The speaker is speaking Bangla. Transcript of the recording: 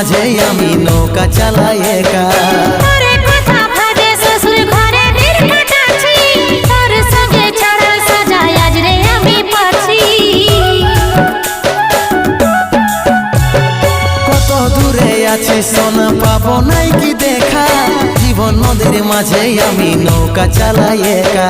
মাঝে আমি নৌকা চালাই একা। কত দূরে আছি সোনা পাবো নাই কি দেখা, জীবন নদীর মাঝে আমি নৌকা চালাই একা।